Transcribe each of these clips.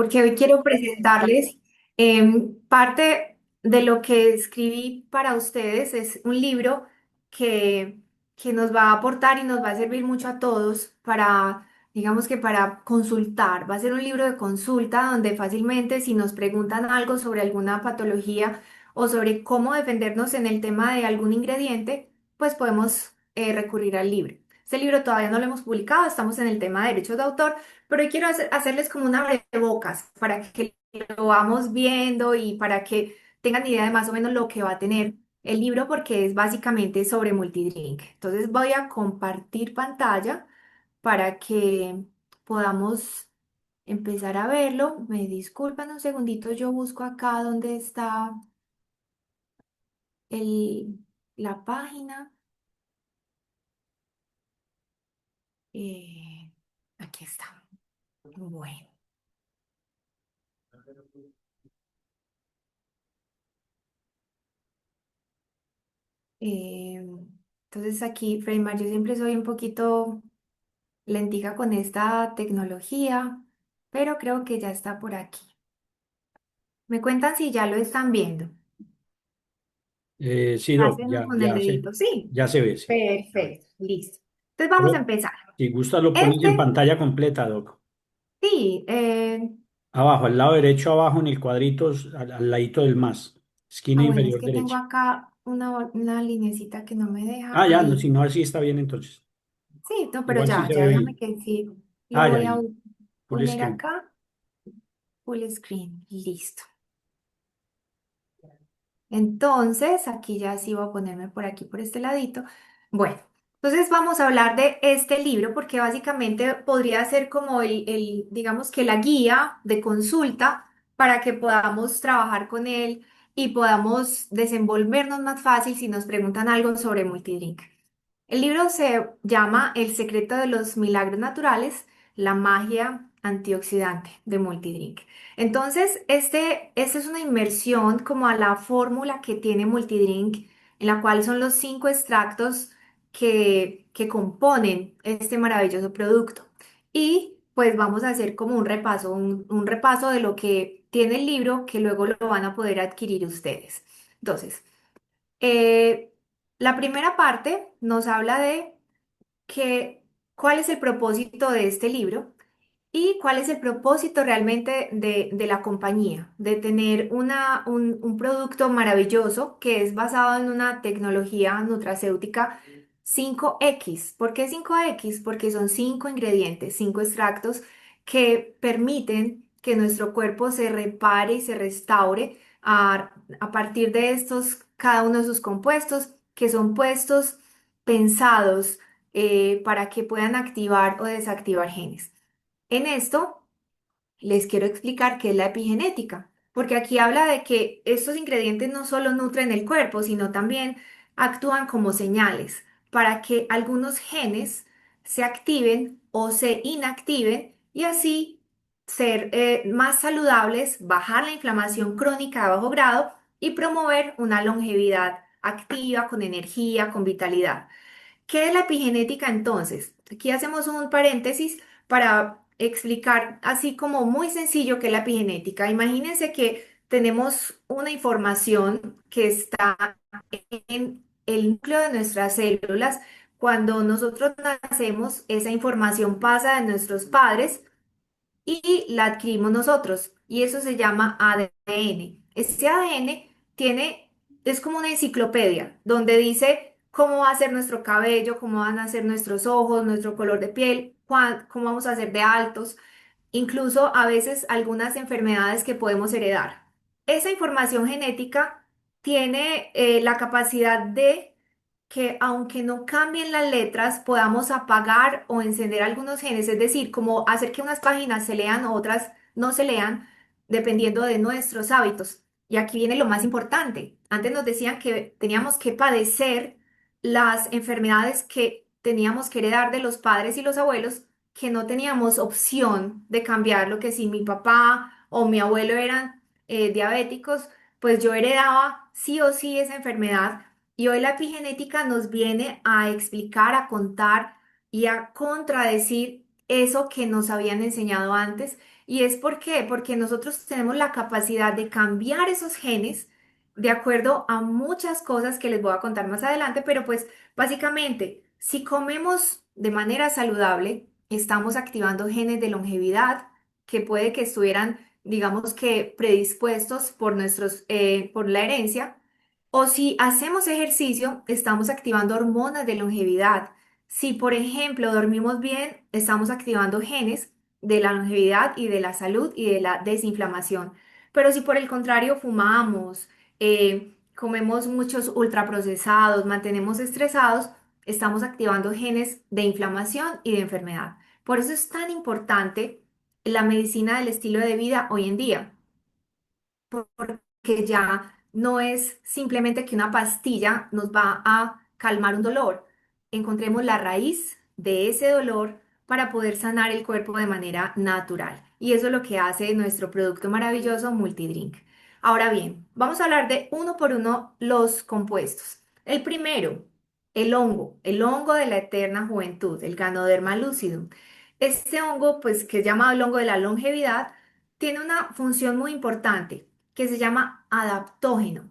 porque hoy quiero presentarles parte de lo que escribí para ustedes. Es un libro que, que nos va a aportar y nos va a servir mucho a todos para, digamos que para consultar. Va a ser un libro de consulta donde fácilmente si nos preguntan algo sobre alguna patología o sobre cómo defendernos en el tema de algún ingrediente, pues podemos recurrir al libro. Este libro todavía no lo hemos publicado, estamos en el tema de derechos de autor, pero hoy quiero hacerles como una abrebocas para que lo vamos viendo y para que tengan idea de más o menos lo que va a tener el libro, porque es básicamente sobre multidrink. Entonces voy a compartir pantalla para que podamos empezar a verlo. Me disculpan un segundito, yo busco acá donde está el, la página. Eh, Aquí está. Bueno. Eh, entonces aquí, Freymar, yo siempre soy un poquito lentica con esta tecnología, pero creo que ya está por aquí. Me cuentan si ya lo están viendo. Sí, Doc, Hacen con el ya dedito, sí. ya se ve, sí. Perfecto, listo. Entonces vamos a Pero empezar. si gusta lo pones en Este, pantalla completa, Doc. sí, Abajo, al lado derecho, abajo en el cuadrito, al ladito del más, esquina bueno, es inferior que tengo derecha. acá una linecita que no me deja Ah, ya, no, si ahí. no, así está bien entonces. Sí, no, pero Igual sí se ya ve déjame bien. que sí, lo Ah, ya, voy a ahí, full poner screen. acá. Full screen, listo. Entonces, aquí ya sí voy a ponerme por aquí, por este ladito. Bueno, entonces vamos a hablar de este libro porque básicamente podría ser como digamos que la guía de consulta para que podamos trabajar con él y podamos desenvolvernos más fácil si nos preguntan algo sobre multidrink. El libro se llama El secreto de los milagros naturales, la magia antioxidante de Multidrink. Entonces, este es una inmersión como a la fórmula que tiene Multidrink, en la cual son los 5 extractos que componen este maravilloso producto. Y pues vamos a hacer como un repaso de lo que tiene el libro, que luego lo van a poder adquirir ustedes. Entonces, eh, la primera parte nos habla de que, cuál es el propósito de este libro y cuál es el propósito realmente de la compañía, de tener un producto maravilloso que es basado en una tecnología nutracéutica 5X. ¿Por qué 5X? Porque son 5 ingredientes, 5 extractos que permiten que nuestro cuerpo se repare y se restaure a partir de estos, cada uno de sus compuestos, que son puestos pensados para que puedan activar o desactivar genes. En esto les quiero explicar qué es la epigenética, porque aquí habla de que estos ingredientes no solo nutren el cuerpo, sino también actúan como señales para que algunos genes se activen o se inactiven y así ser más saludables, bajar la inflamación crónica de bajo grado y promover una longevidad activa, con energía, con vitalidad. ¿Qué es la epigenética entonces? Aquí hacemos un paréntesis para explicar así como muy sencillo qué es la epigenética. Imagínense que tenemos una información que está en el núcleo de nuestras células. Cuando nosotros nacemos, esa información pasa de nuestros padres y la adquirimos nosotros y eso se llama ADN. Ese ADN es como una enciclopedia donde dice cómo va a ser nuestro cabello, cómo van a ser nuestros ojos, nuestro color de piel, cómo vamos a ser de altos, incluso a veces algunas enfermedades que podemos heredar. Esa información genética tiene la capacidad de que aunque no cambien las letras, podamos apagar o encender algunos genes, es decir, como hacer que unas páginas se lean o otras no se lean, dependiendo de nuestros hábitos. Y aquí viene lo más importante. Antes nos decían que teníamos que padecer las enfermedades que teníamos que heredar de los padres y los abuelos, que no teníamos opción de cambiarlo, que si mi papá o mi abuelo eran diabéticos, pues yo heredaba sí o sí esa enfermedad y hoy la epigenética nos viene a explicar, a contar y a contradecir eso que nos habían enseñado antes. ¿Y es por qué? Porque nosotros tenemos la capacidad de cambiar esos genes de acuerdo a muchas cosas que les voy a contar más adelante, pero pues básicamente, si comemos de manera saludable, estamos activando genes de longevidad que puede que estuvieran, digamos que predispuestos por por la herencia, o si hacemos ejercicio, estamos activando hormonas de longevidad. Si, por ejemplo, dormimos bien, estamos activando genes de la longevidad y de la salud y de la desinflamación. Pero si por el contrario fumamos, comemos muchos ultraprocesados, mantenemos estresados, estamos activando genes de inflamación y de enfermedad. Por eso es tan importante la medicina del estilo de vida hoy en día, porque ya no es simplemente que una pastilla nos va a calmar un dolor. Encontremos la raíz de ese dolor para poder sanar el cuerpo de manera natural. Y eso es lo que hace nuestro producto maravilloso Multidrink. Ahora bien, vamos a hablar de uno por uno los compuestos. El primero, el hongo de la eterna juventud, el Ganoderma lucidum. Este hongo, pues que es llamado el hongo de la longevidad, tiene una función muy importante que se llama adaptógeno.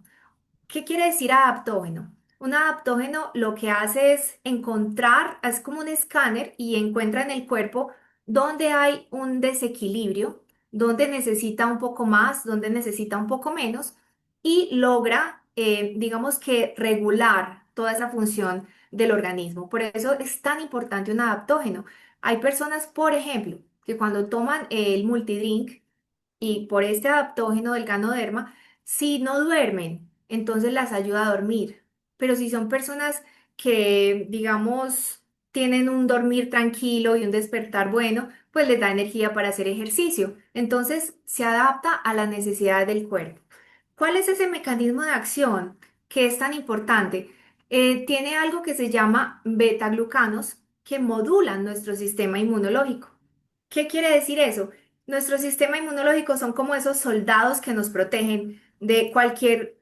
¿Qué quiere decir adaptógeno? Un adaptógeno lo que hace es encontrar, es como un escáner y encuentra en el cuerpo donde hay un desequilibrio, donde necesita un poco más, donde necesita un poco menos y logra, digamos que regular toda esa función del organismo. Por eso es tan importante un adaptógeno. Hay personas, por ejemplo, que cuando toman el multidrink, y por este adaptógeno del ganoderma, si no duermen, entonces las ayuda a dormir. Pero si son personas que, digamos, tienen un dormir tranquilo y un despertar bueno, pues les da energía para hacer ejercicio. Entonces se adapta a las necesidades del cuerpo. ¿Cuál es ese mecanismo de acción que es tan importante? Tiene algo que se llama beta-glucanos que modulan nuestro sistema inmunológico. ¿Qué quiere decir eso? Nuestro sistema inmunológico son como esos soldados que nos protegen de cualquier,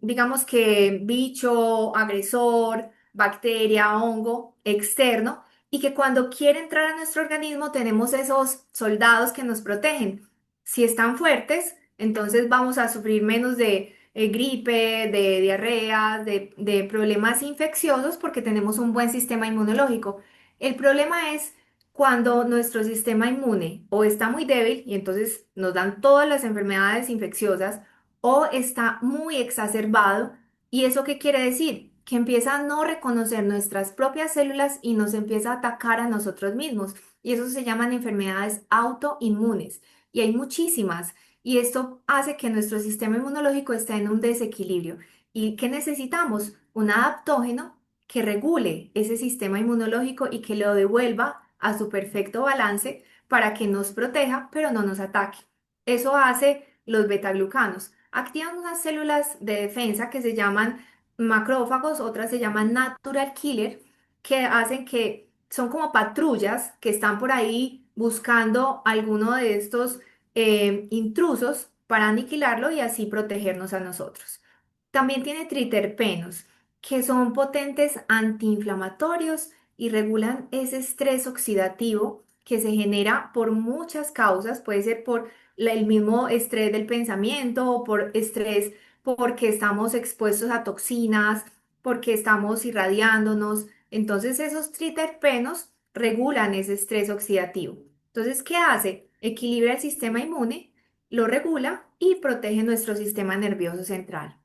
digamos que bicho, agresor, bacteria, hongo externo, y que cuando quiere entrar a nuestro organismo tenemos esos soldados que nos protegen. Si están fuertes, entonces vamos a sufrir menos de gripe, de diarreas, de problemas infecciosos porque tenemos un buen sistema inmunológico. El problema es cuando nuestro sistema inmune o está muy débil y entonces nos dan todas las enfermedades infecciosas o está muy exacerbado. ¿Y eso qué quiere decir? Que empieza a no reconocer nuestras propias células y nos empieza a atacar a nosotros mismos. Y eso se llaman enfermedades autoinmunes. Y hay muchísimas. Y esto hace que nuestro sistema inmunológico esté en un desequilibrio. ¿Y qué necesitamos? Un adaptógeno que regule ese sistema inmunológico y que lo devuelva a su perfecto balance para que nos proteja, pero no nos ataque. Eso hace los betaglucanos. Activan unas células de defensa que se llaman macrófagos, otras se llaman natural killer, que hacen que son como patrullas que están por ahí buscando alguno de estos intrusos para aniquilarlo y así protegernos a nosotros. También tiene triterpenos, que son potentes antiinflamatorios y regulan ese estrés oxidativo que se genera por muchas causas. Puede ser por el mismo estrés del pensamiento o por estrés porque estamos expuestos a toxinas, porque estamos irradiándonos. Entonces esos triterpenos regulan ese estrés oxidativo. Entonces, ¿qué hace? Equilibra el sistema inmune, lo regula y protege nuestro sistema nervioso central.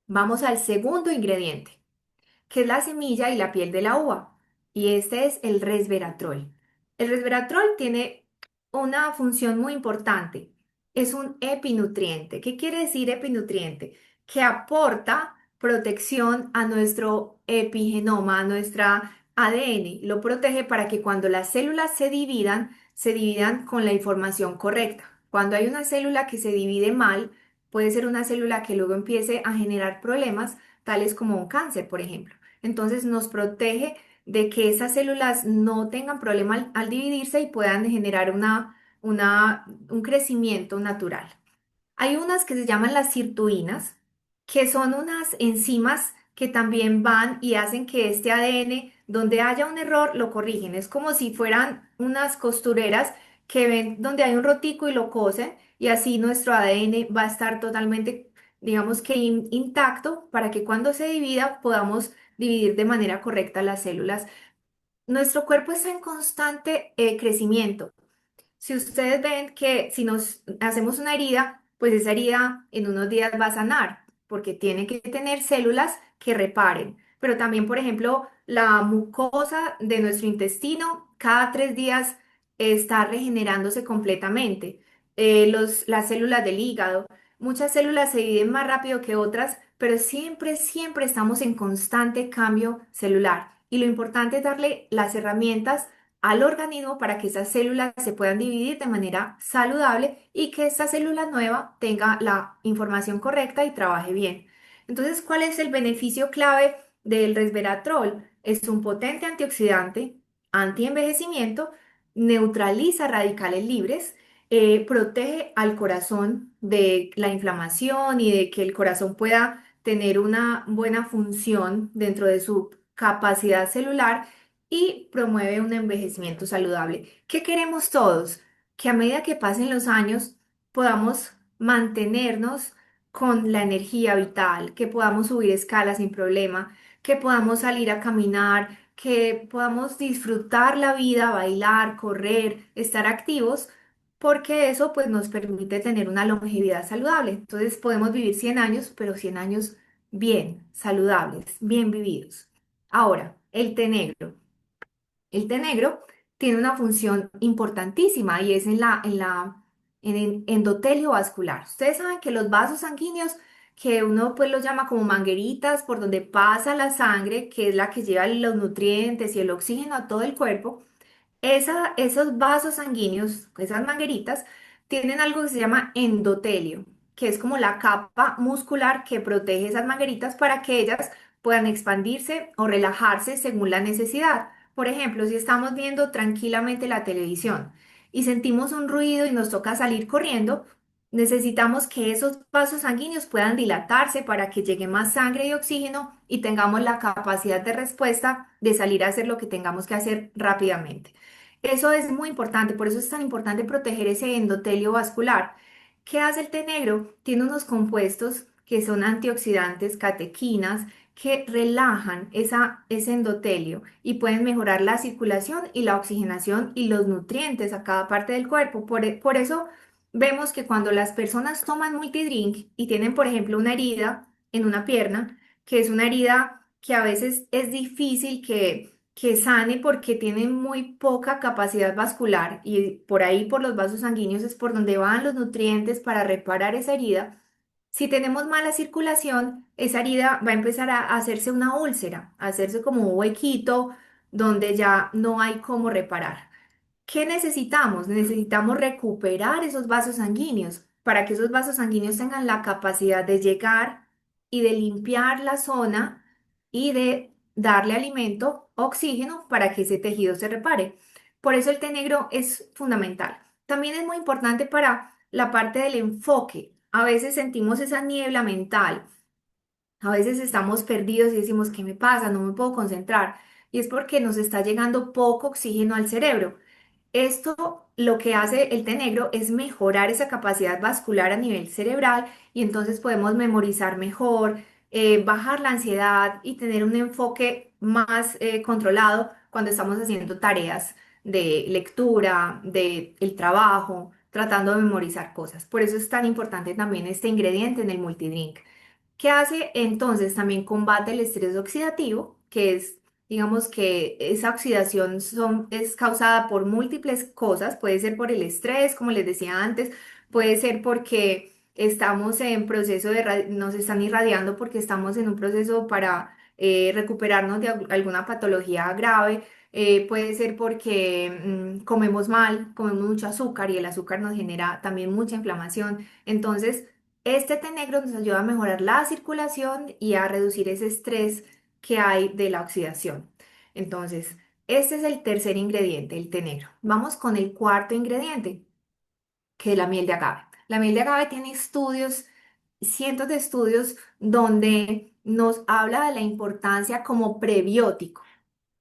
Vamos al segundo ingrediente, que es la semilla y la piel de la uva. Y este es el resveratrol. El resveratrol tiene una función muy importante. Es un epinutriente. ¿Qué quiere decir epinutriente? Que aporta protección a nuestro epigenoma, a nuestra ADN. Lo protege para que cuando las células se dividan con la información correcta. Cuando hay una célula que se divide mal, puede ser una célula que luego empiece a generar problemas, tales como un cáncer, por ejemplo. Entonces nos protege de que esas células no tengan problema al dividirse y puedan generar un crecimiento natural. Hay unas que se llaman las sirtuinas, que son unas enzimas que también van y hacen que este ADN, donde haya un error, lo corrigen. Es como si fueran unas costureras que ven donde hay un rotico y lo cosen y así nuestro ADN va a estar totalmente, digamos que intacto para que cuando se divida podamos dividir de manera correcta las células. Nuestro cuerpo está en constante crecimiento. Si ustedes ven que si nos hacemos una herida, pues esa herida en unos días va a sanar, porque tiene que tener células que reparen. Pero también, por ejemplo, la mucosa de nuestro intestino cada 3 días está regenerándose completamente. Las células del hígado, muchas células se dividen más rápido que otras, pero siempre, siempre estamos en constante cambio celular. Y lo importante es darle las herramientas al organismo para que esas células se puedan dividir de manera saludable y que esta célula nueva tenga la información correcta y trabaje bien. Entonces, ¿cuál es el beneficio clave del resveratrol? Es un potente antioxidante, antienvejecimiento, neutraliza radicales libres, protege al corazón de la inflamación y de que el corazón pueda tener una buena función dentro de su capacidad celular y promueve un envejecimiento saludable. ¿Qué queremos todos? Que a medida que pasen los años podamos mantenernos con la energía vital, que podamos subir escalas sin problema, que podamos salir a caminar, que podamos disfrutar la vida, bailar, correr, estar activos, porque eso pues nos permite tener una longevidad saludable. Entonces podemos vivir 100 años, pero 100 años bien, saludables, bien vividos. Ahora, el té negro. El té negro tiene una función importantísima y es en el endotelio vascular. Ustedes saben que los vasos sanguíneos, que uno pues los llama como mangueritas por donde pasa la sangre, que es la que lleva los nutrientes y el oxígeno a todo el cuerpo, esos vasos sanguíneos, esas mangueritas, tienen algo que se llama endotelio, que es como la capa muscular que protege esas mangueritas para que ellas puedan expandirse o relajarse según la necesidad. Por ejemplo, si estamos viendo tranquilamente la televisión y sentimos un ruido y nos toca salir corriendo, necesitamos que esos vasos sanguíneos puedan dilatarse para que llegue más sangre y oxígeno y tengamos la capacidad de respuesta de salir a hacer lo que tengamos que hacer rápidamente. Eso es muy importante, por eso es tan importante proteger ese endotelio vascular. ¿Qué hace el té negro? Tiene unos compuestos que son antioxidantes, catequinas, que relajan ese endotelio y pueden mejorar la circulación y la oxigenación y los nutrientes a cada parte del cuerpo. Por eso vemos que cuando las personas toman multidrink y tienen, por ejemplo, una herida en una pierna, que es una herida que a veces es difícil que sane porque tiene muy poca capacidad vascular y por ahí, por los vasos sanguíneos, es por donde van los nutrientes para reparar esa herida. Si tenemos mala circulación, esa herida va a empezar a hacerse una úlcera, a hacerse como un huequito donde ya no hay cómo reparar. ¿Qué necesitamos? Necesitamos recuperar esos vasos sanguíneos para que esos vasos sanguíneos tengan la capacidad de llegar y de limpiar la zona y de darle alimento, oxígeno para que ese tejido se repare. Por eso el té negro es fundamental. También es muy importante para la parte del enfoque. A veces sentimos esa niebla mental, a veces estamos perdidos y decimos, ¿qué me pasa? No me puedo concentrar. Y es porque nos está llegando poco oxígeno al cerebro. Esto lo que hace el té negro es mejorar esa capacidad vascular a nivel cerebral y entonces podemos memorizar mejor, bajar la ansiedad y tener un enfoque más controlado cuando estamos haciendo tareas de lectura, de el trabajo, tratando de memorizar cosas. Por eso es tan importante también este ingrediente en el multidrink. ¿Qué hace entonces? También combate el estrés oxidativo, que es, digamos que esa oxidación es causada por múltiples cosas, puede ser por el estrés, como les decía antes, puede ser porque estamos en proceso nos están irradiando porque estamos en un proceso para recuperarnos de alguna patología grave, puede ser porque comemos mal, comemos mucho azúcar y el azúcar nos genera también mucha inflamación. Entonces, este té negro nos ayuda a mejorar la circulación y a reducir ese estrés que hay de la oxidación. Entonces, este es el tercer ingrediente, el té negro. Vamos con el cuarto ingrediente, que es la miel de agave. La miel de agave tiene estudios, cientos de estudios, donde nos habla de la importancia como prebiótico.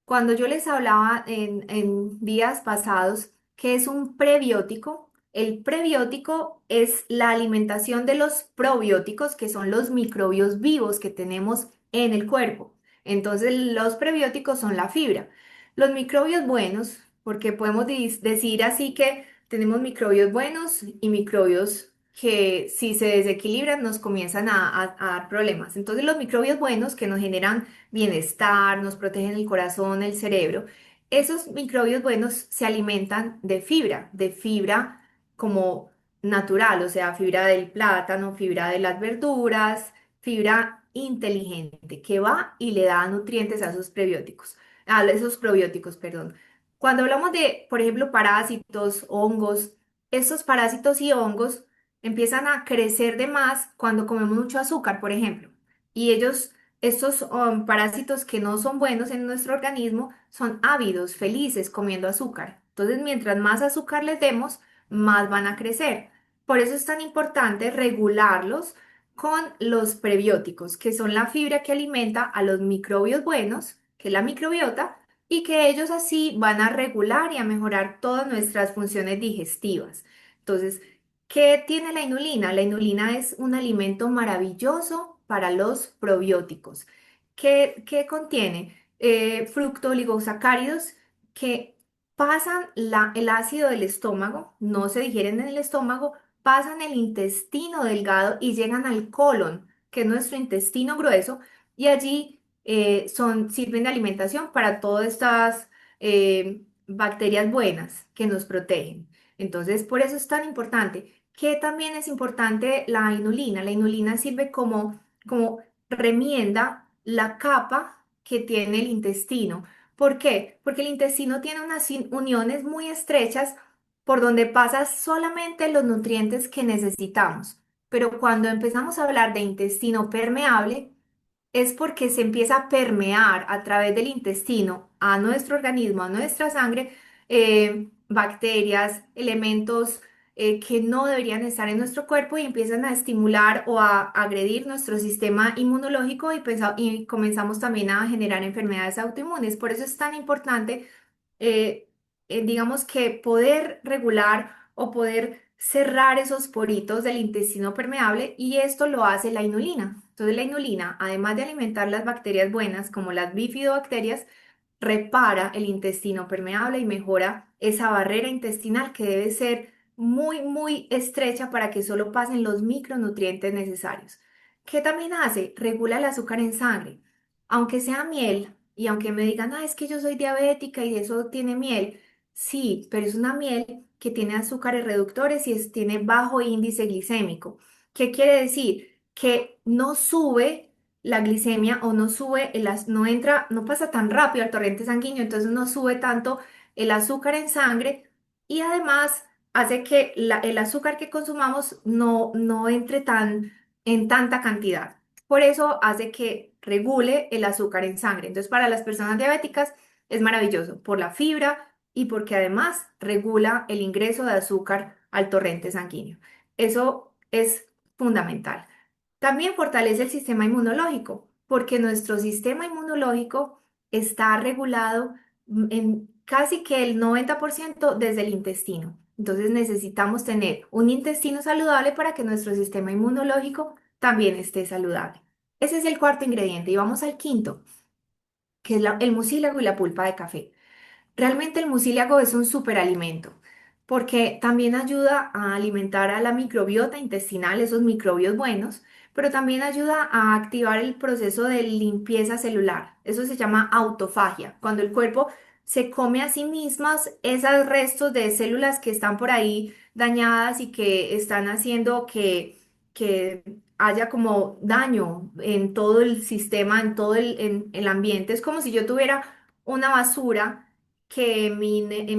Cuando yo les hablaba en días pasados ¿Qué es un prebiótico? El prebiótico es la alimentación de los probióticos, que son los microbios vivos que tenemos en el cuerpo. Entonces, los prebióticos son la fibra. Los microbios buenos, porque podemos decir así que tenemos microbios buenos y microbios que si se desequilibran nos comienzan a dar problemas. Entonces, los microbios buenos que nos generan bienestar, nos protegen el corazón, el cerebro, esos microbios buenos se alimentan de fibra como natural, o sea, fibra del plátano, fibra de las verduras, fibra inteligente que va y le da nutrientes a esos prebióticos, a esos probióticos, perdón. Cuando hablamos de, por ejemplo, parásitos, hongos, estos parásitos y hongos empiezan a crecer de más cuando comemos mucho azúcar, por ejemplo. Y estos parásitos que no son buenos en nuestro organismo, son ávidos, felices comiendo azúcar. Entonces, mientras más azúcar les demos, más van a crecer. Por eso es tan importante regularlos con los prebióticos, que son la fibra que alimenta a los microbios buenos, que es la microbiota, y que ellos así van a regular y a mejorar todas nuestras funciones digestivas. Entonces, ¿qué tiene la inulina? La inulina es un alimento maravilloso para los probióticos. ¿Qué contiene? Fructooligosacáridos que pasan el ácido del estómago, no se digieren en el estómago, pasan el intestino delgado y llegan al colon, que es nuestro intestino grueso, y allí sirven de alimentación para todas estas bacterias buenas que nos protegen. Entonces, por eso es tan importante. Que también es importante la inulina. La inulina sirve como remienda la capa que tiene el intestino. ¿Por qué? Porque el intestino tiene unas uniones muy estrechas por donde pasan solamente los nutrientes que necesitamos. Pero cuando empezamos a hablar de intestino permeable, es porque se empieza a permear a través del intestino a nuestro organismo, a nuestra sangre, bacterias, elementos que no deberían estar en nuestro cuerpo y empiezan a estimular o a agredir nuestro sistema inmunológico y comenzamos también a generar enfermedades autoinmunes. Por eso es tan importante digamos que poder regular o poder cerrar esos poritos del intestino permeable y esto lo hace la inulina. Entonces la inulina, además de alimentar las bacterias buenas como las bifidobacterias, repara el intestino permeable y mejora esa barrera intestinal que debe ser muy, muy estrecha para que solo pasen los micronutrientes necesarios. ¿Qué también hace? Regula el azúcar en sangre. Aunque sea miel y aunque me digan, es que yo soy diabética y eso tiene miel, sí, pero es una miel que tiene azúcares reductores y tiene bajo índice glicémico. ¿Qué quiere decir? Que no sube la glicemia o no sube, no entra, no pasa tan rápido al torrente sanguíneo, entonces no sube tanto el azúcar en sangre y además hace que el azúcar que consumamos no entre en tanta cantidad. Por eso hace que regule el azúcar en sangre. Entonces, para las personas diabéticas es maravilloso por la fibra y porque además regula el ingreso de azúcar al torrente sanguíneo. Eso es fundamental. También fortalece el sistema inmunológico, porque nuestro sistema inmunológico está regulado en casi que el 90% desde el intestino. Entonces necesitamos tener un intestino saludable para que nuestro sistema inmunológico también esté saludable. Ese es el cuarto ingrediente y vamos al quinto, que es el mucílago y la pulpa de café. Realmente el mucílago es un superalimento porque también ayuda a alimentar a la microbiota intestinal, esos microbios buenos, pero también ayuda a activar el proceso de limpieza celular. Eso se llama autofagia, cuando el cuerpo se come a sí mismas esos restos de células que están por ahí dañadas y que están haciendo que haya como daño en todo el sistema, en todo en el ambiente. Es como si yo tuviera una basura que en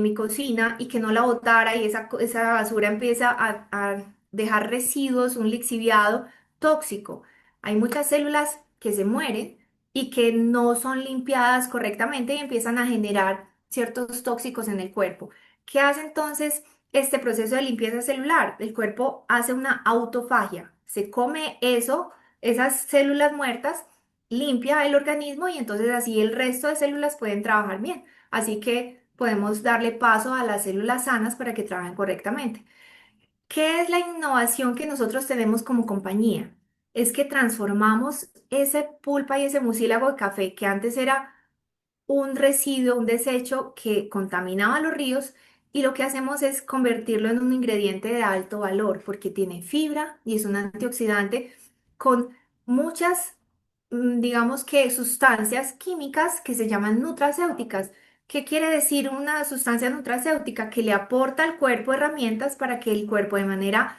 mi cocina y que no la botara y esa basura empieza a dejar residuos, un lixiviado tóxico. Hay muchas células que se mueren y que no son limpiadas correctamente y empiezan a generar ciertos tóxicos en el cuerpo. ¿Qué hace entonces este proceso de limpieza celular? El cuerpo hace una autofagia, se come eso, esas células muertas, limpia el organismo y entonces así el resto de células pueden trabajar bien. Así que podemos darle paso a las células sanas para que trabajen correctamente. ¿Qué es la innovación que nosotros tenemos como compañía? Es que transformamos ese pulpa y ese mucílago de café que antes era un residuo, un desecho que contaminaba los ríos y lo que hacemos es convertirlo en un ingrediente de alto valor porque tiene fibra y es un antioxidante con muchas, digamos que sustancias químicas que se llaman nutracéuticas. ¿Qué quiere decir una sustancia nutracéutica? Que le aporta al cuerpo herramientas para que el cuerpo de manera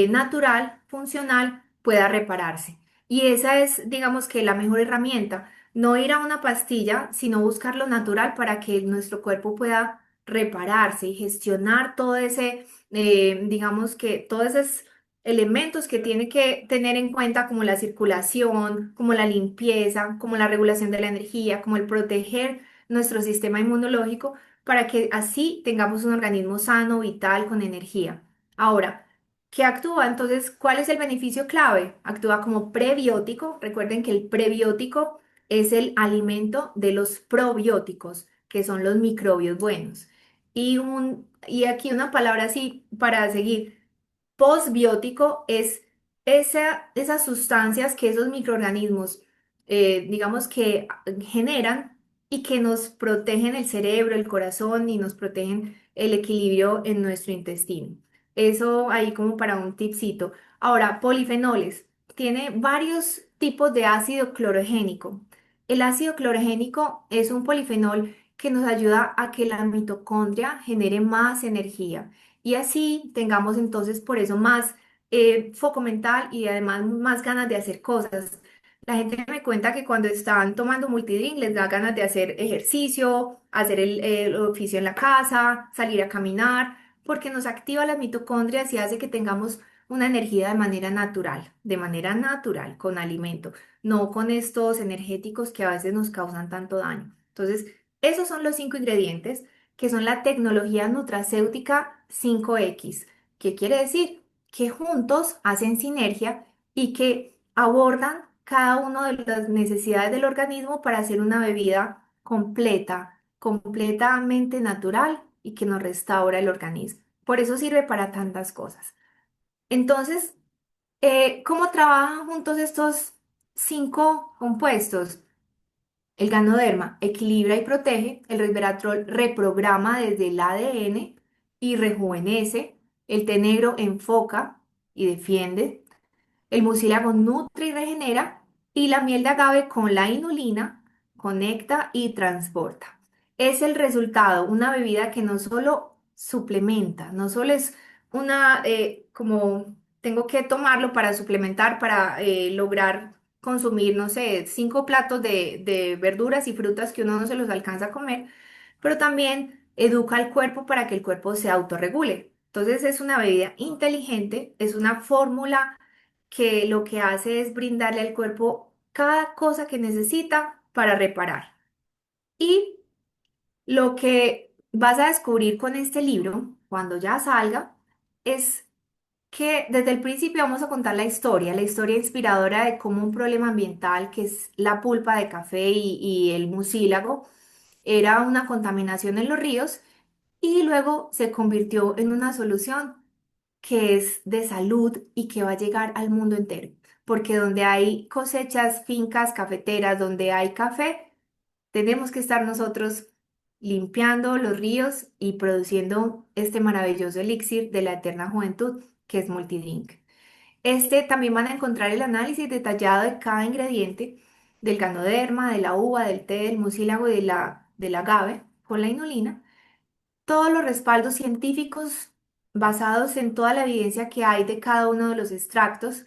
natural, funcional, pueda repararse. Y esa es, digamos que la mejor herramienta. No ir a una pastilla, sino buscar lo natural para que nuestro cuerpo pueda repararse y gestionar todo ese, digamos que todos esos elementos que tiene que tener en cuenta, como la circulación, como la limpieza, como la regulación de la energía, como el proteger nuestro sistema inmunológico, para que así tengamos un organismo sano, vital, con energía. Ahora, ¿qué actúa? Entonces, ¿cuál es el beneficio clave? Actúa como prebiótico. Recuerden que el prebiótico es el alimento de los probióticos, que son los microbios buenos. Y aquí una palabra así para seguir. Postbiótico es esas sustancias que esos microorganismos, digamos que generan y que nos protegen el cerebro, el corazón y nos protegen el equilibrio en nuestro intestino. Eso ahí como para un tipcito. Ahora, polifenoles. Tiene varios tipos de ácido clorogénico. El ácido clorogénico es un polifenol que nos ayuda a que la mitocondria genere más energía y así tengamos entonces por eso más foco mental y además más ganas de hacer cosas. La gente me cuenta que cuando están tomando multidrink les da ganas de hacer ejercicio, hacer el oficio en la casa, salir a caminar, porque nos activa las mitocondrias y hace que tengamos una energía de manera natural, con alimento, no con estos energéticos que a veces nos causan tanto daño. Entonces, esos son los 5 ingredientes que son la tecnología nutracéutica 5X. ¿Qué quiere decir? Que juntos hacen sinergia y que abordan cada una de las necesidades del organismo para hacer una bebida completa, completamente natural y que nos restaura el organismo. Por eso sirve para tantas cosas. Entonces, ¿cómo trabajan juntos estos 5 compuestos? El ganoderma equilibra y protege, el resveratrol reprograma desde el ADN y rejuvenece, el té negro enfoca y defiende, el mucílago nutre y regenera y la miel de agave con la inulina conecta y transporta. Es el resultado, una bebida que no solo suplementa, no solo es una como tengo que tomarlo para suplementar, para lograr consumir, no sé, 5 platos de verduras y frutas que uno no se los alcanza a comer, pero también educa al cuerpo para que el cuerpo se autorregule. Entonces es una bebida inteligente, es una fórmula que lo que hace es brindarle al cuerpo cada cosa que necesita para reparar. Y lo que vas a descubrir con este libro, cuando ya salga, es que desde el principio vamos a contar la historia inspiradora de cómo un problema ambiental, que es la pulpa de café y el mucílago, era una contaminación en los ríos y luego se convirtió en una solución que es de salud y que va a llegar al mundo entero. Porque donde hay cosechas, fincas, cafeteras, donde hay café, tenemos que estar nosotros limpiando los ríos y produciendo este maravilloso elixir de la eterna juventud que es Multidrink. Este también van a encontrar el análisis detallado de cada ingrediente del ganoderma, de la uva, del té, del mucílago y del agave con la inulina, todos los respaldos científicos basados en toda la evidencia que hay de cada uno de los extractos,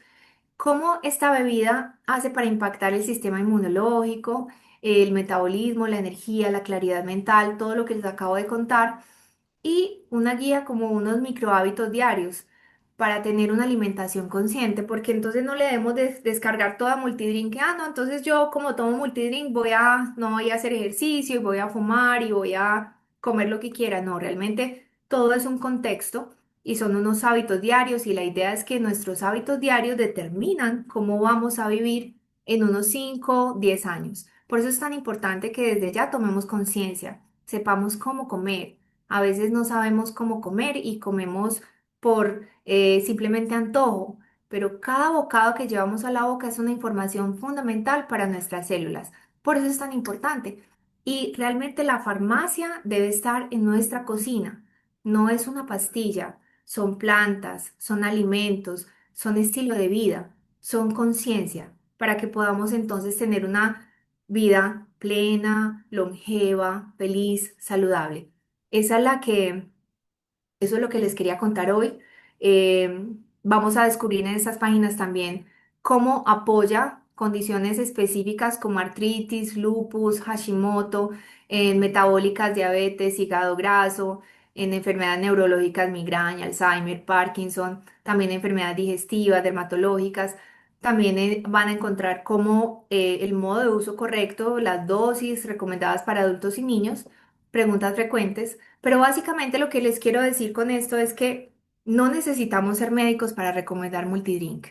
cómo esta bebida hace para impactar el sistema inmunológico, el metabolismo, la energía, la claridad mental, todo lo que les acabo de contar y una guía como unos microhábitos diarios para tener una alimentación consciente, porque entonces no le debemos descargar toda multidrink, que, ah, no, entonces yo como tomo multidrink no voy a hacer ejercicio y voy a fumar y voy a comer lo que quiera, no, realmente todo es un contexto y son unos hábitos diarios y la idea es que nuestros hábitos diarios determinan cómo vamos a vivir en unos 5, 10 años. Por eso es tan importante que desde ya tomemos conciencia. sepamos cómo comer. A veces no sabemos cómo comer y comemos por simplemente antojo, pero cada bocado que llevamos a la boca es una información fundamental para nuestras células. Por eso es tan importante. Y realmente la farmacia debe estar en nuestra cocina. No es una pastilla, son plantas, son alimentos, son estilo de vida, son conciencia, para que podamos entonces tener una vida plena, longeva, feliz, saludable. Esa es la que Eso es lo que les quería contar hoy. Vamos a descubrir en estas páginas también cómo apoya condiciones específicas como artritis, lupus, Hashimoto, en metabólicas, diabetes, hígado graso, en enfermedades neurológicas, migraña, Alzheimer, Parkinson, también enfermedades digestivas, dermatológicas. También van a encontrar cómo el modo de uso correcto, las dosis recomendadas para adultos y niños, preguntas frecuentes, pero básicamente lo que les quiero decir con esto es que no necesitamos ser médicos para recomendar multidrink.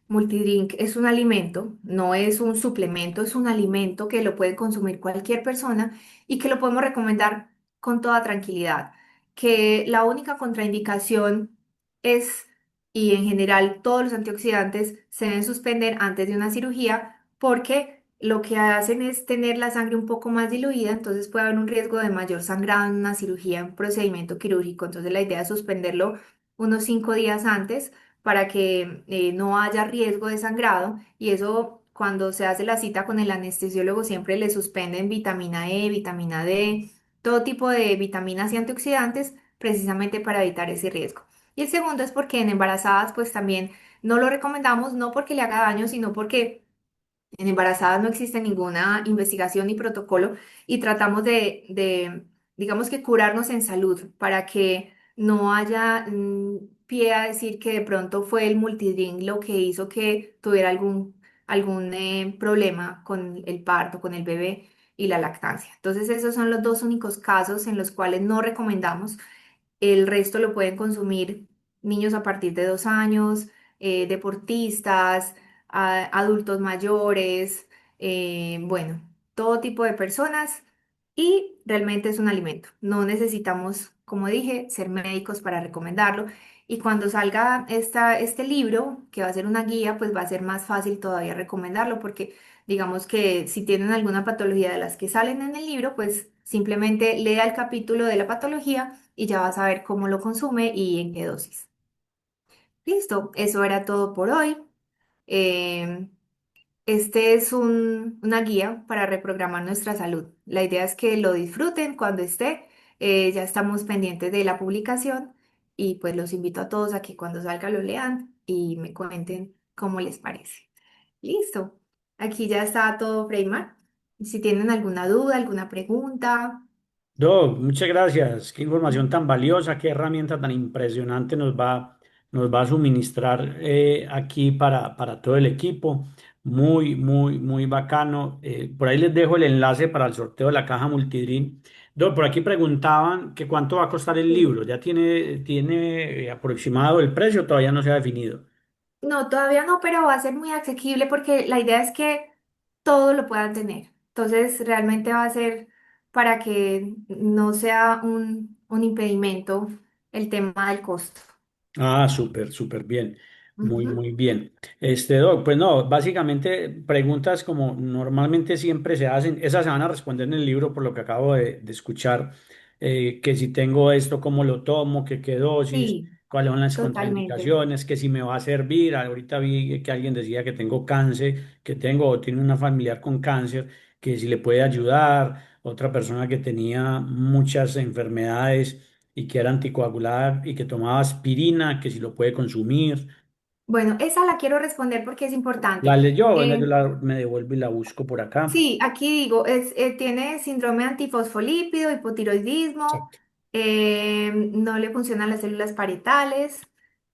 Multidrink es un alimento, no es un suplemento, es un alimento que lo puede consumir cualquier persona y que lo podemos recomendar con toda tranquilidad. Que la única contraindicación es, y en general todos los antioxidantes se deben suspender antes de una cirugía porque lo que hacen es tener la sangre un poco más diluida, entonces puede haber un riesgo de mayor sangrado en una cirugía, un procedimiento quirúrgico. Entonces la idea es suspenderlo unos 5 días antes para que no haya riesgo de sangrado y eso cuando se hace la cita con el anestesiólogo siempre le suspenden vitamina E, vitamina D, todo tipo de vitaminas y antioxidantes precisamente para evitar ese riesgo. Y el segundo es porque en embarazadas pues también no lo recomendamos, no porque le haga daño, sino porque en embarazadas no existe ninguna investigación ni protocolo y tratamos digamos que curarnos en salud para que no haya pie a decir que de pronto fue el multidrink lo que hizo que tuviera algún problema con el parto, con el bebé y la lactancia. Entonces esos son los dos únicos casos en los cuales no recomendamos. El resto lo pueden consumir niños a partir de 2 años, deportistas, adultos mayores, bueno, todo tipo de personas y realmente es un alimento. No necesitamos, como dije, ser médicos para recomendarlo. Y cuando salga este libro, que va a ser una guía, pues va a ser más fácil todavía recomendarlo porque digamos que si tienen alguna patología de las que salen en el libro, pues simplemente lea el capítulo de la patología y ya vas a ver cómo lo consume y en qué dosis. Listo, eso era todo por hoy. Em, este es una guía para reprogramar nuestra salud. La idea es que lo disfruten cuando esté. Ya estamos pendientes de la publicación y pues los invito a todos a que cuando salga lo lean y me cuenten cómo les parece. Listo, aquí ya está todo, Freymar. Si tienen alguna duda, alguna pregunta. Doc, muchas gracias. Qué información tan valiosa, qué herramienta tan impresionante nos va a suministrar aquí para todo el equipo. Muy, muy, muy bacano. Por ahí les dejo el enlace para el sorteo de la caja Multidream. Doc, por aquí preguntaban que cuánto va a costar el Sí. libro. ¿Ya tiene aproximado el precio? Todavía no se ha definido. No, todavía no, pero va a ser muy asequible porque la idea es que todos lo puedan tener. Entonces, realmente va a ser para que no sea un impedimento el tema del costo. Ah, súper, súper bien. Muy, Ujú. muy bien. Doc, pues no, básicamente preguntas como normalmente siempre se hacen, esas se van a responder en el libro por lo que acabo de escuchar, que si tengo esto, cómo lo tomo, que qué dosis, Sí, cuáles son las totalmente. contraindicaciones, que si me va a servir. Ahorita vi que alguien decía que tengo cáncer, que tengo o tiene una familiar con cáncer, que si le puede ayudar, otra persona que tenía muchas enfermedades y que era anticoagulada y que tomaba aspirina, que si lo puede consumir. Bueno, esa la quiero responder porque es importante. La leyó, venga, Eh, me devuelvo y la busco por acá. Sí, aquí digo, tiene síndrome antifosfolípido, hipotiroidismo, Exacto. no le funcionan las células parietales,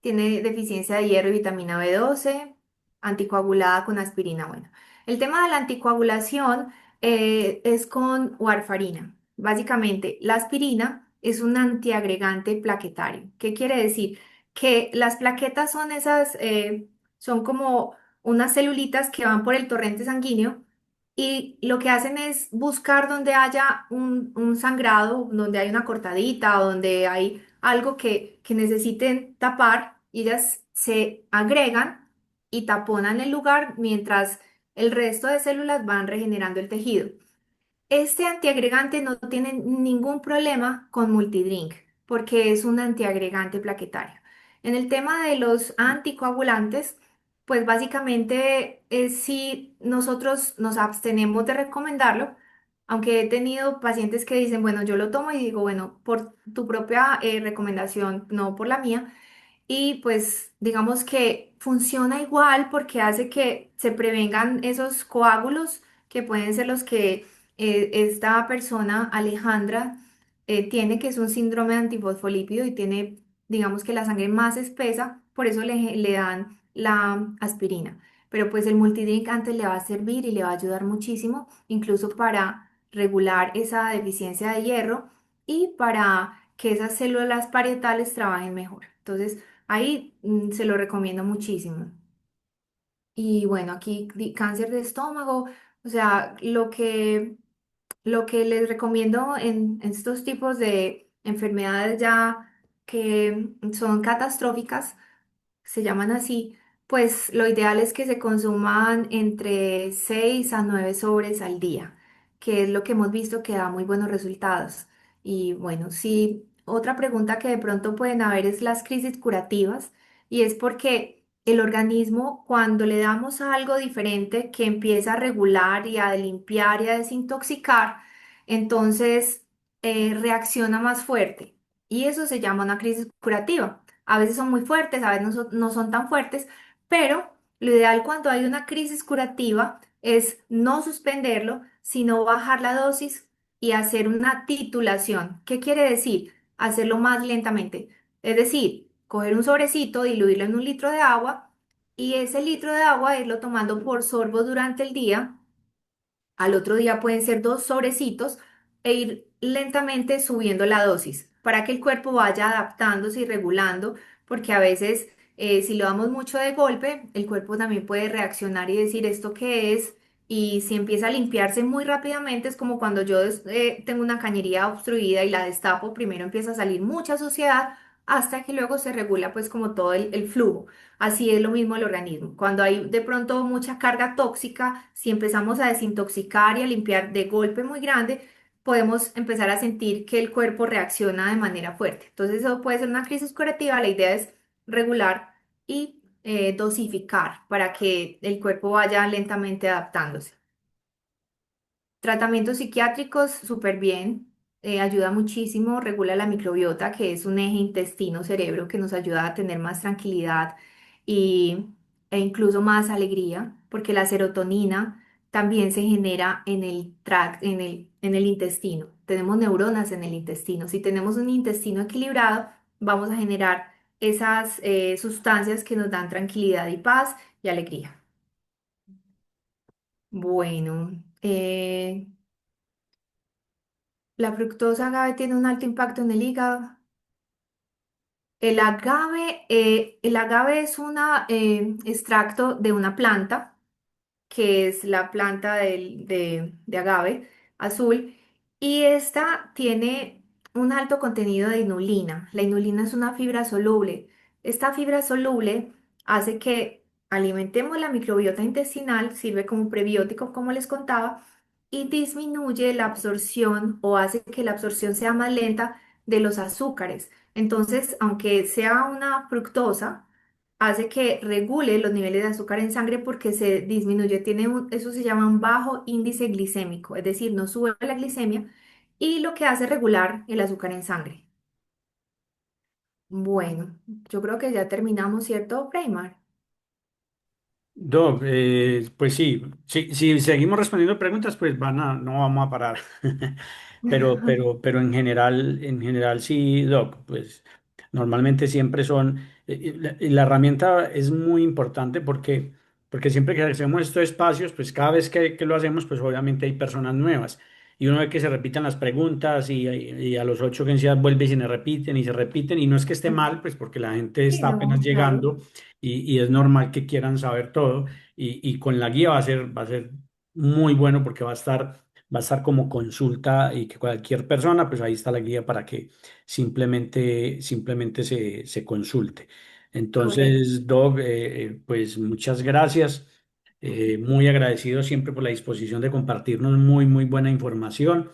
tiene deficiencia de hierro y vitamina B12, anticoagulada con aspirina. Bueno, el tema de la anticoagulación es con warfarina. Básicamente, la aspirina es un antiagregante plaquetario. ¿Qué quiere decir? Que las plaquetas son como unas celulitas que van por el torrente sanguíneo y lo que hacen es buscar donde haya un sangrado, donde hay una cortadita o donde hay algo que necesiten tapar y ellas se agregan y taponan el lugar mientras el resto de células van regenerando el tejido. Este antiagregante no tiene ningún problema con multidrink porque es un antiagregante plaquetario. En el tema de los anticoagulantes, pues básicamente si nosotros nos abstenemos de recomendarlo, aunque he tenido pacientes que dicen, bueno, yo lo tomo y digo, bueno, por tu propia recomendación, no por la mía. Y pues digamos que funciona igual porque hace que se prevengan esos coágulos que pueden ser los que esta persona, Alejandra, tiene, que es un síndrome de antifosfolípido y tiene, digamos que la sangre más espesa, por eso le dan la aspirina. Pero pues el multidrink antes le va a servir y le va a ayudar muchísimo, incluso para regular esa deficiencia de hierro y para que esas células parietales trabajen mejor. Entonces, ahí se lo recomiendo muchísimo. Y bueno, aquí cáncer de estómago, o sea, lo que les recomiendo en estos tipos de enfermedades ya que son catastróficas, se llaman así, pues lo ideal es que se consuman entre 6 a 9 sobres al día, que es lo que hemos visto que da muy buenos resultados. Y bueno, sí, otra pregunta que de pronto pueden haber es las crisis curativas, y es porque el organismo, cuando le damos algo diferente que empieza a regular y a limpiar y a desintoxicar, entonces reacciona más fuerte. Y eso se llama una crisis curativa. A veces son muy fuertes, a veces no son tan fuertes, pero lo ideal cuando hay una crisis curativa es no suspenderlo, sino bajar la dosis y hacer una titulación. ¿Qué quiere decir? Hacerlo más lentamente. Es decir, coger un sobrecito, diluirlo en un litro de agua y ese litro de agua irlo tomando por sorbos durante el día. Al otro día pueden ser dos sobrecitos e ir lentamente subiendo la dosis para que el cuerpo vaya adaptándose y regulando, porque a veces si lo damos mucho de golpe, el cuerpo también puede reaccionar y decir esto qué es. Y si empieza a limpiarse muy rápidamente, es como cuando yo tengo una cañería obstruida y la destapo, primero empieza a salir mucha suciedad hasta que luego se regula pues como todo el flujo. Así es lo mismo el organismo. Cuando hay de pronto mucha carga tóxica, si empezamos a desintoxicar y a limpiar de golpe muy grande, podemos empezar a sentir que el cuerpo reacciona de manera fuerte. Entonces eso puede ser una crisis curativa. La idea es regular y dosificar para que el cuerpo vaya lentamente adaptándose. Tratamientos psiquiátricos, súper bien, ayuda muchísimo, regula la microbiota, que es un eje intestino-cerebro que nos ayuda a tener más tranquilidad y, e incluso más alegría, porque la serotonina también se genera en el en el intestino. Tenemos neuronas en el intestino. Si tenemos un intestino equilibrado, vamos a generar esas sustancias que nos dan tranquilidad y paz y alegría. Bueno, la fructosa agave tiene un alto impacto en el hígado. El agave es un extracto de una planta, que es la planta de agave azul, y esta tiene un alto contenido de inulina. La inulina es una fibra soluble. Esta fibra soluble hace que alimentemos la microbiota intestinal, sirve como prebiótico, como les contaba, y disminuye la absorción o hace que la absorción sea más lenta de los azúcares. Entonces, aunque sea una fructosa, hace que regule los niveles de azúcar en sangre porque se disminuye, eso se llama un bajo índice glicémico, es decir, no sube la glicemia y lo que hace es regular el azúcar en sangre. Bueno, yo creo que ya terminamos, ¿cierto, Freymar? Doc, pues sí, si seguimos respondiendo preguntas, pues no vamos a parar. Pero en general sí, Doc, pues normalmente siempre son, la herramienta es muy importante porque siempre que hacemos estos espacios, pues cada vez que lo hacemos, pues obviamente hay personas nuevas. Y uno ve que se repitan las preguntas y a los 8 que vuelve y se repiten, y no es que esté mal, pues porque la gente Sí, está apenas no, claro. llegando y es normal que quieran saber todo y con la guía va a ser muy bueno porque va a estar como consulta y que cualquier persona, pues ahí está la guía para que simplemente se consulte. Correcto. Entonces, Doc, pues muchas gracias. Muy agradecido siempre por la disposición de compartirnos muy buena información.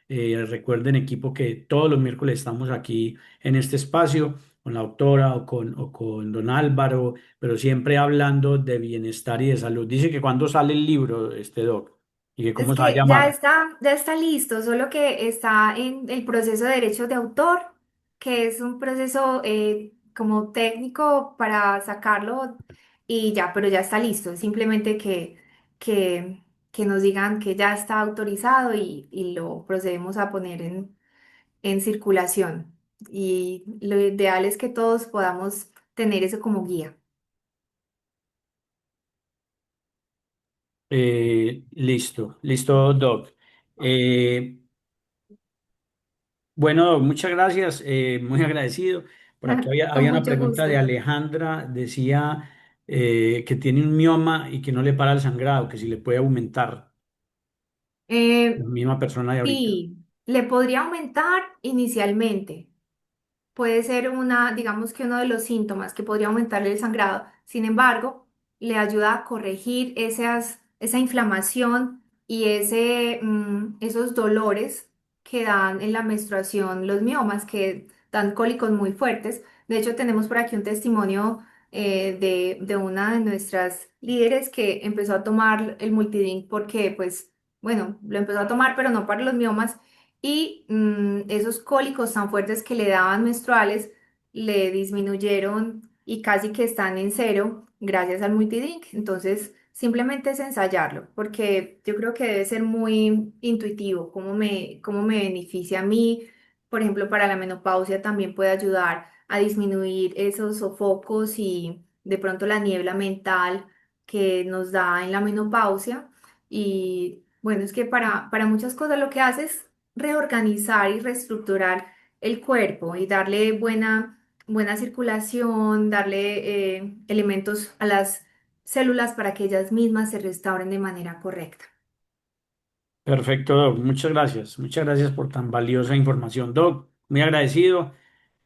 Recuerden, equipo, que todos los miércoles estamos aquí en este espacio con la doctora o con don Álvaro, pero siempre hablando de bienestar y de salud. Dice que cuando sale el libro, este doc, y que Es cómo se va a que llamar. ya está listo, solo que está en el proceso de derechos de autor, que es un proceso como técnico para sacarlo y ya, pero ya está listo. Simplemente que, que nos digan que ya está autorizado y lo procedemos a poner en circulación. Y lo ideal es que todos podamos tener eso como guía. Listo, doc. Eh, bueno, doc, muchas gracias, muy agradecido. Por aquí Con había una mucho pregunta de gusto. Alejandra, decía que tiene un mioma y que no le para el sangrado, que si le puede aumentar, la Eh, misma persona de ahorita. sí, le podría aumentar inicialmente. Puede ser una, digamos que uno de los síntomas que podría aumentarle el sangrado. Sin embargo, le ayuda a corregir esa inflamación y esos dolores que dan en la menstruación los miomas, que dan cólicos muy fuertes. De hecho, tenemos por aquí un testimonio de una de nuestras líderes que empezó a tomar el multidrink porque, pues, bueno, lo empezó a tomar, pero no para los miomas y esos cólicos tan fuertes que le daban menstruales le disminuyeron y casi que están en cero gracias al multidrink. Entonces, simplemente es ensayarlo, porque yo creo que debe ser muy intuitivo, cómo me beneficia a mí. Por ejemplo, para la menopausia también puede ayudar a disminuir esos sofocos y de pronto la niebla mental que nos da en la menopausia. Y bueno, es que para muchas cosas lo que hace es reorganizar y reestructurar el cuerpo y darle buena circulación, darle elementos a las células para que ellas mismas se restauren de manera correcta. Perfecto, Doc. Muchas gracias. Muchas gracias por tan valiosa información, Doc. Muy agradecido.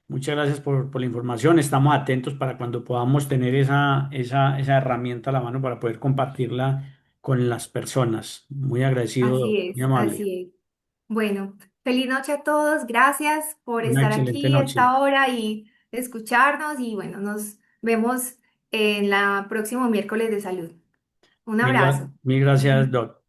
Muchas gracias por la información. Estamos atentos para cuando podamos tener esa herramienta a la mano para poder compartirla con las personas. Muy agradecido, Doc. Muy amable. Así es. Bueno, feliz noche a todos. Gracias por Una estar excelente aquí a noche. esta hora y escucharnos y bueno, nos vemos en la próximo miércoles de salud. Un abrazo. Mil gracias, Doc.